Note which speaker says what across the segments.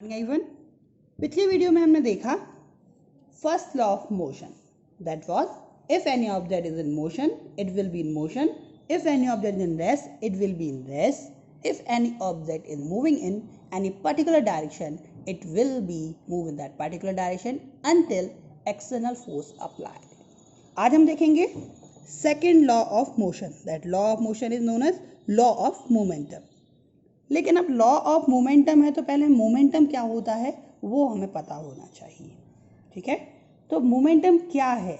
Speaker 1: Even पिछली video में हमने देखा first law of motion, that was if any object is in motion it will be in motion, if any object is in rest it will be in rest, if any object is moving in any particular direction it will be move in that particular direction until external force applied. आज हम देखेंगे second law of motion, that law of motion is known as law of momentum. लेकिन अब law of momentum है तो पहले momentum क्या होता है वो हमें पता होना चाहिए. ठीक है, तो मोमेंटम क्या है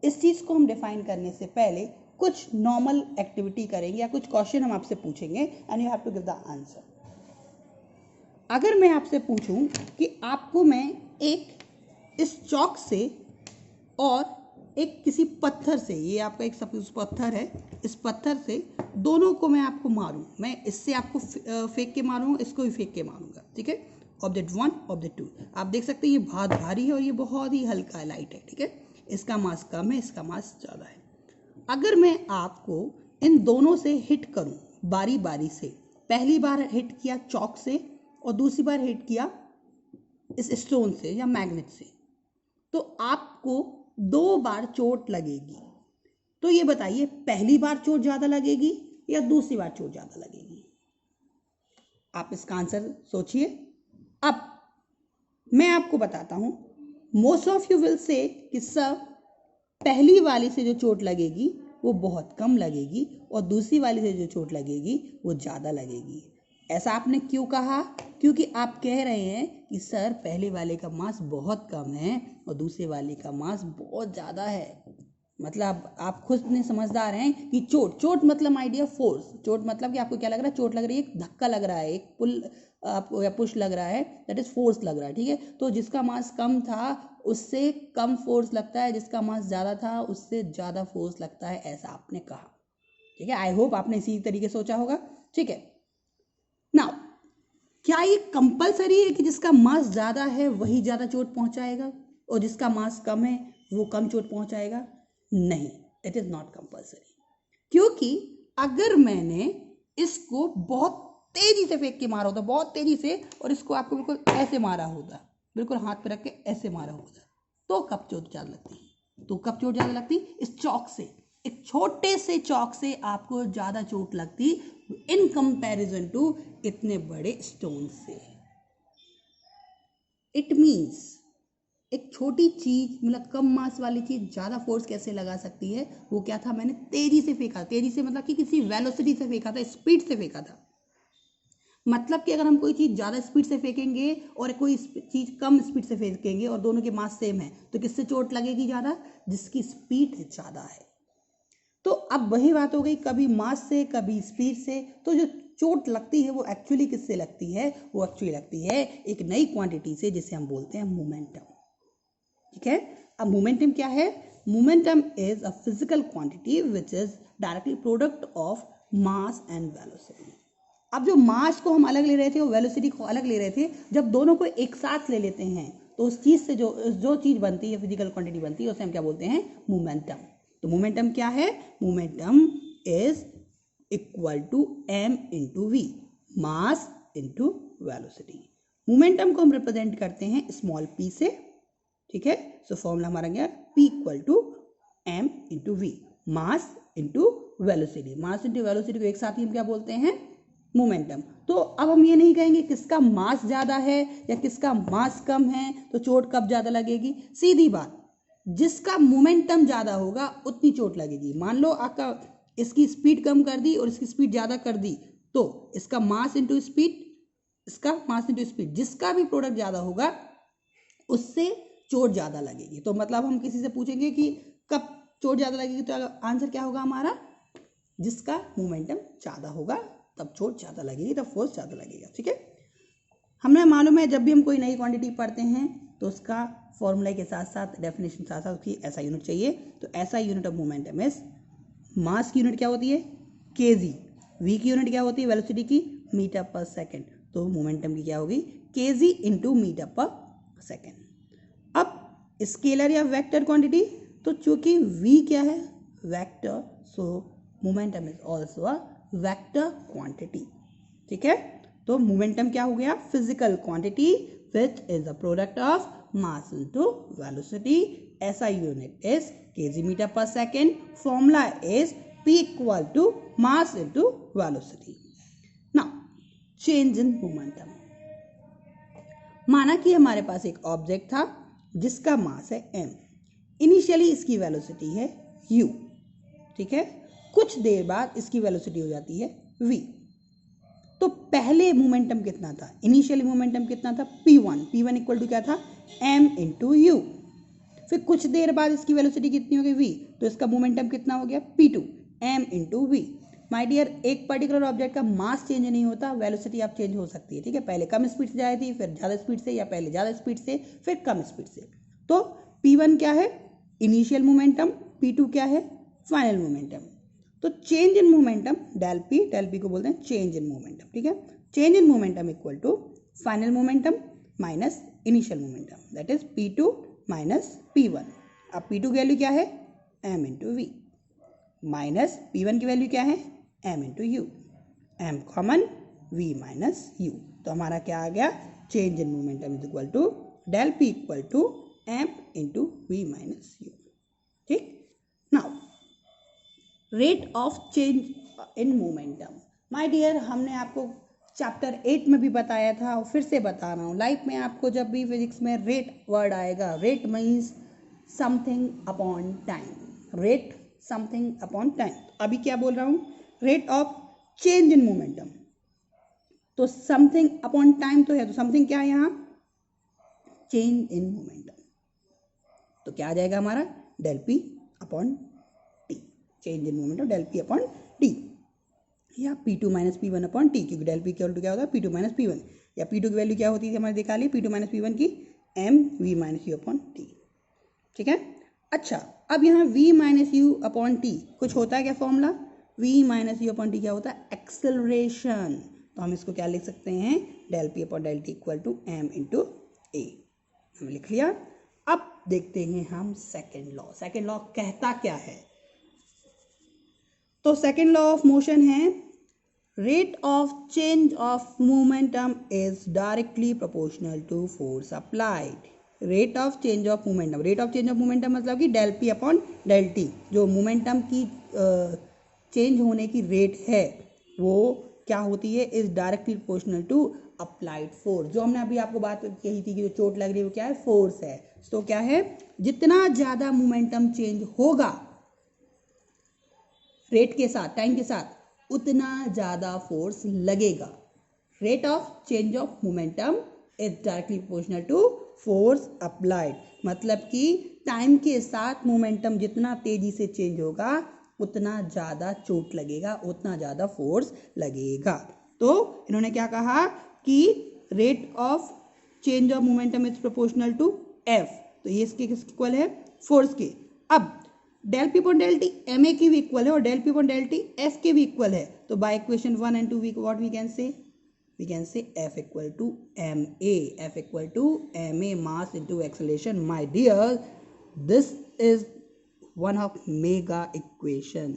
Speaker 1: इस चीज़ को हम डिफाइन करने से पहले कुछ नॉर्मल एक्टिविटी करेंगे या कुछ क्वेश्चन हम आपसे पूछेंगे and you have to give the answer. अगर मैं आपसे पूछूं कि आपको मैं एक इस चौक से और एक किसी पत्थर से, ये आपका एक सपोज पत्थर है, इस पत्थर से दोनों को मैं आपको मारूं, मैं इससे आपको फेंक के मारूंगा, इसको भी फेंक के मारूंगा. ठीक है, ऑब्जेक्ट 1 ऑब्जेक्ट 2 आप देख सकते हैं ये बहुत भारी है और ये बहुत ही हल्का लाइट है. ठीक है, इसका मास कम है, इसका मास ज़्यादा है. अगर मैं आपको इन दोनों से हिट करूं बारी बारी से, पहली बार हिट किया चौक से और दूसरी बार हिट किया इस स्टोन से या मैग्नेट से, तो आपको 2 बार चोट लगेगी. तो ये बताइए पहली बार चोट ज़्यादा लगेगी या दूसरी बार चोट ज़्यादा लगेगी? आप इसका आंसर सोचिए. अब मैं आपको बताता हूं, most of you will say कि सर पहली वाली से जो चोट लगेगी वो बहुत कम लगेगी और दूसरी वाली से जो चोट लगेगी वो ज़्यादा लगेगी. ऐसा आपने क्यों कहा? क्योंकि आप कह रहे हैं कि सर पहले वाले का मास बहुत कम है और दूसरे वाले का मास बहुत ज़्यादा है. मतलब आप खुद ने समझदार हैं कि चोट मतलब आइडिया फोर्स. चोट मतलब कि आपको क्या लग रहा है? चोट लग रही है, एक धक्का लग रहा है, एक पुल आपको या पुश लग रहा है, दैट इज फोर्स लग रहा है. ठीक है, तो जिसका मास कम था उससे कम फोर्स लगता है, जिसका मास ज़्यादा था उससे ज़्यादा फोर्स लगता है, ऐसा आपने कहा. ठीक है, आई होप आपने इसी तरीके से सोचा होगा. ठीक है, नाउ क्या ये कंपलसरी है कि जिसका मास ज़्यादा है वही ज़्यादा चोट पहुंचाएगा और जिसका मास कम है वो कम चोट पहुंचाएगा? नहीं, इट इज़ नॉट कंपलसरी. क्योंकि अगर मैंने इसको बहुत तेजी से फेंक के मारा होता, बहुत तेजी से, और इसको आपको बिल्कुल ऐसे मारा होता, बिल्कुल हाथ पे रख के ऐसे मारा होता, तो कब चोट ज़्यादा लगती? तो कब चोट ज़्यादा लगती? इस चौक से, एक छोटे से चौक से आपको ज़्यादा चोट लगती इन कंपैरिजन टू इतने बड़े स्टोन से. इट मीन्स एक छोटी चीज, मतलब कम मास वाली चीज ज़्यादा फोर्स कैसे लगा सकती है? वो क्या था, मैंने तेजी से फेंका. तेजी से मतलब कि किसी वेलोसिटी से फेंका था, स्पीड से फेंका था. मतलब कि अगर हम कोई चीज़ ज़्यादा स्पीड से फेंकेंगे और कोई चीज़ कम स्पीड से फेंकेंगे और दोनों के मास सेम है, तो किससे चोट लगेगी ज़्यादा? जिसकी स्पीड ज़्यादा है. तो अब वही बात हो गई, कभी मास से कभी स्पीड से. तो जो चोट लगती है वो एक्चुअली किससे लगती है? वो एक्चुअली लगती है एक नई क्वांटिटी से जिसे हम बोलते हैं मोमेंटम. ठीक है, अब मोमेंटम क्या है? Momentum is a physical quantity which is directly product of mass and velocity. अब जो मास को हम अलग ले रहे थे और वेलोसिटी को अलग ले रहे थे, जब दोनों को एक साथ ले लेते हैं तो उस चीज से जो चीज बनती है, फिजिकल क्वांटिटी बनती है, उसे हम क्या बोलते हैं? मोमेंटम. तो मोमेंटम क्या है? Momentum is equal to m into V, mass into velocity. Momentum को हम रिप्रेजेंट करते हैं स्मॉल p से. ठीक है, सो फॉर्मूला हमारा गया p equal to m into V, mass into velocity. Mass into velocity को एक साथ ही हम क्या बोलते हैं? मोमेंटम. तो अब हम ये नहीं कहेंगे किसका मास ज़्यादा है या किसका मास कम है तो चोट कब ज़्यादा लगेगी. सीधी बात, जिसका मोमेंटम ज़्यादा होगा उतनी चोट लगेगी. मान लो आपका इसकी स्पीड कम कर दी और इसकी स्पीड ज़्यादा कर दी, तो इसका मास इंटू स्पीड, इसका मास इंटू स्पीड, जिसका भी प्रोडक्ट ज़्यादा होगा उससे चोट ज़्यादा लगेगी. तो मतलब हम किसी से पूछेंगे कि कब चोट ज़्यादा लगेगी, तो आंसर क्या होगा हमारा? जिसका मोमेंटम ज़्यादा होगा तब चोट ज़्यादा लगेगी, तब फोर्स ज़्यादा लगेगा. ठीक है, हमें मालूम है जब भी हम कोई नई क्वांटिटी पढ़ते हैं तो उसका फॉर्मूला के साथ साथ डेफिनेशन साथ साथ उसकी ऐसा यूनिट चाहिए. तो ऐसा यूनिट ऑफ मोमेंटम इज, मास की यूनिट क्या होती है? केजी. वी की यूनिट क्या होती है? वेलोसिटी की, मीटर पर सेकेंड. तो मोमेंटम की क्या होगी? केजी इंटू मीटर पर सेकेंड. अब स्केलर या वेक्टर क्वांटिटी, तो चूंकि v क्या है? Vector, so momentum is also a vector quantity. ठीक है, तो मोमेंटम क्या हो गया? Physical quantity which is the product of mass into velocity. SI unit is kg meter per second. Formula is P equal to mass into velocity. Now change in momentum. माना कि हमारे पास एक ऑब्जेक्ट था जिसका मास है m. इनिशियली इसकी velocity है u, ठीक है. कुछ देर बाद इसकी वेलोसिटी हो जाती है v. तो पहले मोमेंटम कितना था? इनिशियली मोमेंटम कितना था? p1. p1 इक्वल टू क्या था? m into you. फिर कुछ देर बाद इसकी वेलोसिटी कितनी हो गई? v. तो इसका मोमेंटम कितना हो गया? p2. m into V. My dear, एक पर्टिकुलर ऑब्जेक्ट का मास चेंज नहीं होता, वेलोसिटी आप चेंज हो सकती है, ठीक है. पहले कम स्पीड से जा रही थी, फिर ज़्यादा स्पीड से, या पहले ज़्यादा स्पीड से, फिर कम स्पीड से. तो p1 क्या है? Initial momentum. p2 क्या है? Final momentum. तो change in momentum del P को बोलते हैं चेंज इन मोमेंटम, ठीक है. Change in momentum equal to final momentum minus initial momentum, that is p2 minus p1. अब p2 की वैल्यू क्या है? m into V. Minus p1 की वैल्यू क्या है? m into U. m common, v minus u. तो हमारा क्या आ गया? Change in momentum is equal to del p equal to m into V minus U, ठीक. Now rate of change in momentum. My dear, हमने आपको chapter 8 में भी बताया था और फिर से बता रहा हूँ. लाइफ में आपको जब भी फिजिक्स में रेट वर्ड आएगा, rate means something upon time. Rate something upon time. अभी क्या बोल रहा हूँ? Rate of change in momentum. तो समथिंग अपॉन टाइम तो है, तो समथिंग क्या है यहाँ? Change in momentum. तो क्या आ जाएगा हमारा? Del P upon T. Change in momentum del P upon T, या p2 minus P one upon T, क्योंकि डेल पी इक्वल टू क्या होता है? p2 माइनस पी1. या p2 की वैल्यू क्या होती थी हमारे? दिखा ली, p2 माइनस पी1 की m v minus you upon T, ठीक है. अच्छा, अब यहाँ v minus you upon T कुछ होता है क्या formula? v minus you upon T क्या होता है? एक्सेलरेशन. तो हम इसको क्या लिख सकते हैं? Del P upon del T equal to m into A. हमने लिख लिया. अब देखते हैं हम सेकेंड लॉ. सेकेंड लॉ कहता क्या है? तो सेकेंड लॉ ऑफ मोशन है rate of change of momentum is directly proportional to force applied. Rate of change of momentum. Rate of change of momentum मतलब कि del P upon del T. जो momentum की change होने की rate है वो क्या होती है? Is directly proportional to applied force. जो हमने अभी आपको बात कही थी कि जो चोट लग रही है वो क्या है? फोर्स है. तो क्या है? जितना ज़्यादा मोमेंटम चेंज होगा रेट के साथ, टाइम के साथ, उतना ज़्यादा फोर्स लगेगा. Rate of change of momentum is directly proportional to force applied. मतलब कि टाइम के साथ मोमेंटम जितना तेजी से चेंज होगा उतना ज़्यादा चोट लगेगा, उतना ज़्यादा फोर्स लगेगा. तो इन्होंने क्या कहा कि rate of change of momentum is proportional to F. तो ये इसके किसके इक्वल है? फोर्स के. अब del P upon del T M A की भी इक्वल है और del P upon del T F के भी इक्वल है. तो by equation 1 and 2 what we can say? We can say F equal to M A. F equal to M A mass into acceleration. My dear, this is one of mega equation.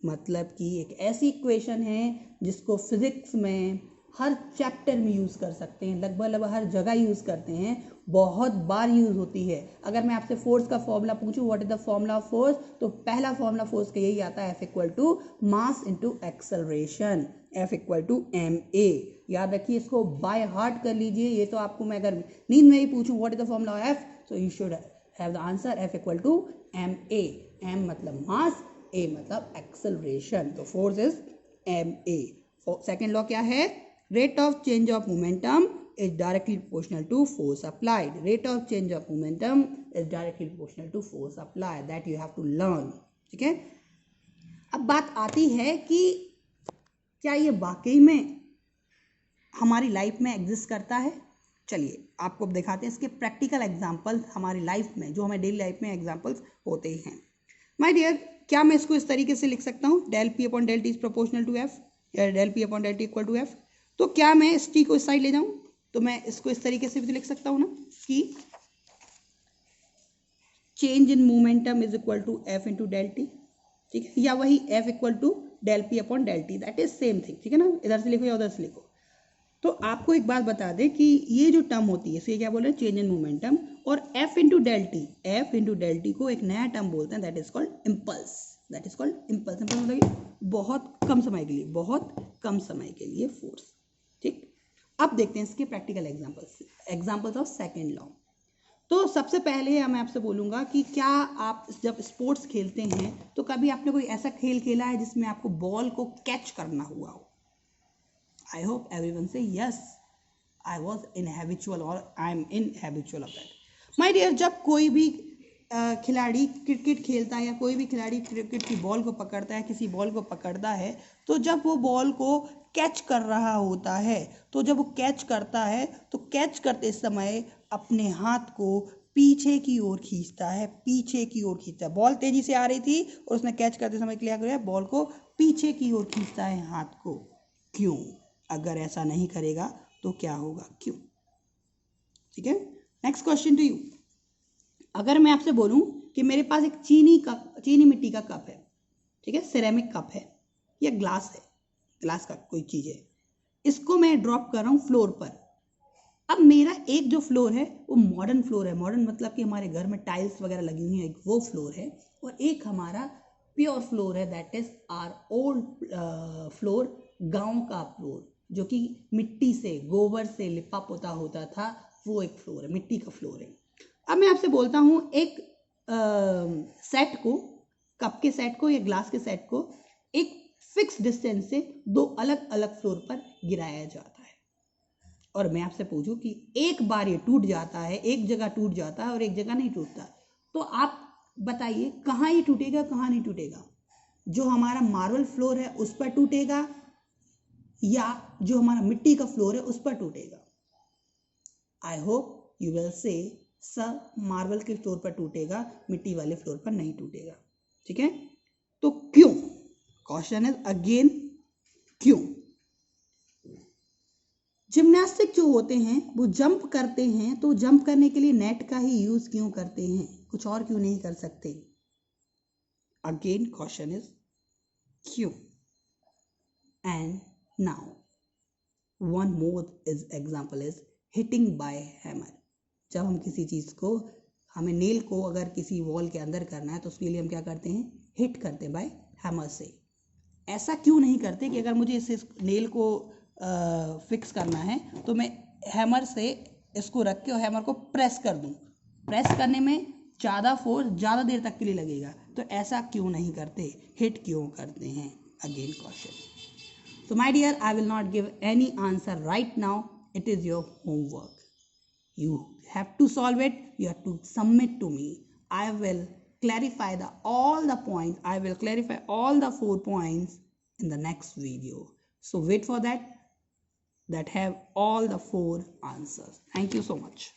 Speaker 1: मतलब कि एक ऐसी equation है जिसको physics में हर chapter में use कर सकते हैं, लगभग हर जगह यूज़ करते हैं, बहुत बार यूज़ होती है. अगर मैं आपसे फोर्स का फॉर्मूला पूछूं, what is the formula of force, तो पहला फॉर्मूला फोर्स का यही आता है, F equal to mass into acceleration. F equal to M A. याद रखिए, इसको बाय हार्ट कर लीजिए. ये तो आपको मैं अगर नींद में ही पूछूं what is the formula of F, so you should have the answer F equal to M A. M मतलब मास, ए मतलब एक्सेलरेशन. तो force is M A. Second law क्या है? Rate of change of momentum is directly proportional to force applied. Rate of change of momentum is directly proportional to force applied. That you have to learn. ठीक है. अब बात आती है कि क्या ये वाकई में हमारी लाइफ में एग्जिस्ट करता है? चलिए आपको दिखाते हैं इसके प्रैक्टिकल एग्जाम्पल्स हमारी लाइफ में, जो हमें डेली लाइफ में एग्जाम्पल्स होते हैं. माय डियर, क्या मैं इसको इस तरीके से लिख सकता हूँ? Del P upon del T is proportional to F, या del P upon del T equal to F. तो क्या मैं इस टी को इस साइड ले जाऊं तो मैं इसको इस तरीके से भी लिख सकता हूं ना कि change in momentum is equal to F into del T. ठीक है, या वही F equal to del P upon del T, that is same thing. ठीक है ना, इधर से लिखो या उधर से लिखो. तो आपको एक बात बता दें कि ये जो टर्म होती है इसे क्या बोल रहे हैं, चेंज इन मोमेंटम, और F इंटू डेल टी को एक नया टर्म बोलते हैं, that is called impulse. That is called impulse. मतलब बहुत कम समय के लिए, बहुत कम समय के लिए फोर्स। ठीक, अब देखते हैं इसके practical examples of second law. तो सबसे पहले मैं आपसे बोलूँगा कि क्या आप जब स्पोर्ट्स खेलते हैं तो कभी आपने कोई ऐसा खेल खेला है जिसमें आपको बॉल को कैच करना हुआ हो? आई होप एवरीवन से yes, I was in habitual और I am in habitual of that. My dear, जब कोई भी खिलाड़ी क्रिकेट खेलता है या कोई भी खिलाड़ी क्रिकेट की बॉल को पकड़ता है, किसी बॉल को पकड़ता है, तो जब वो बॉल को कैच कर रहा होता है, तो जब वो कैच करता है तो कैच करते समय अपने हाथ को पीछे की ओर खींचता है, पीछे की ओर खींचता है। बॉल तेजी से आ रही थी और उसने कैच करते समय क्या किया, बॉल को पीछे की ओर खींचता है हाथ को। क्यों? अगर ऐसा नहीं करेगा तो क्या होगा, क्यों? ठीक है, नेक्स्ट क्वेश्चन टू यू। अगर मैं आपसे बोलूं कि मेरे पास एक चीनी मिट्टी का कप है, ठीक है, सिरेमिक कप है या ग्लास है, ग्लास का कोई चीज है, इसको मैं ड्रॉप कर रहा हूं फ्लोर पर। अब मेरा एक जो फ्लोर है वो मॉडर्न फ्लोर है, मॉडर्न मतलब कि हमारे घर में टाइल्स वगैरह लगी हुई है, एक वो फ्लोर है, और एक हमारा प्योर फ्लोर है, that is our old floor, गांव का फ्लोर जो कि मिट्टी से, गोबर से लिपा पोता होता था, वो एक फ्लोर है, मिट्टी का फ्लोर है। अब मैं आपसे बोलता हूं एक सेट को, कप के सेट को या ग्लास के सेट को एक फिक्स डिस्टेंस से दो अलग अलग फ्लोर पर गिराया जाता है, और मैं आपसे पूछूं कि एक बार ये टूट जाता है, एक जगह टूट जाता है और एक जगह नहीं टूटता, तो आप बताइए कहाँ ये टूटेगा, कहाँ नहीं टूटेगा? जो हमारा मार्बल फ्लोर है उस पर टूटेगा या जो हमारा मिट्टी का फ्लोर है उस पर टूटेगा? I hope you will say sir marble के फ्लोर पर टूटेगा, मिट्टी वाले फ्लोर पर नहीं टूटेगा। ठीक है, तो क्यों? क्वेश्चन इज अगेन क्यों? जिम्नास्टिक जो होते हैं वो जंप करते हैं, तो जंप करने के लिए नेट का ही यूज क्यों करते हैं, कुछ और क्यों नहीं कर सकते? अगेन क्वेश्चन इज क्यों? And now one more is example is hitting by hammer. जब हम किसी चीज को, हमें नेल को अगर किसी वॉल के अंदर करना है तो उसके लिए हम क्या करते हैं, हिट करते हैं बाय हैमर से। ऐसा क्यों नहीं करते कि अगर मुझे इस नेल को फिक्स करना है तो मैं हैमर से इसको रख के और हैमर को प्रेस कर दूं? प्रेस करने में ज़्यादा फोर्स ज़्यादा देर तक के लिए लगेगा, तो ऐसा क्यों नहीं करते, हिट क्यों करते हैं? Again question. So my dear, I will not give any answer right now. It is your homework. You have to solve it. You have to submit to me. I will clarify all the points. I will clarify all the 4 points in the next video. So wait for that have all the 4 answers. Thank you so much.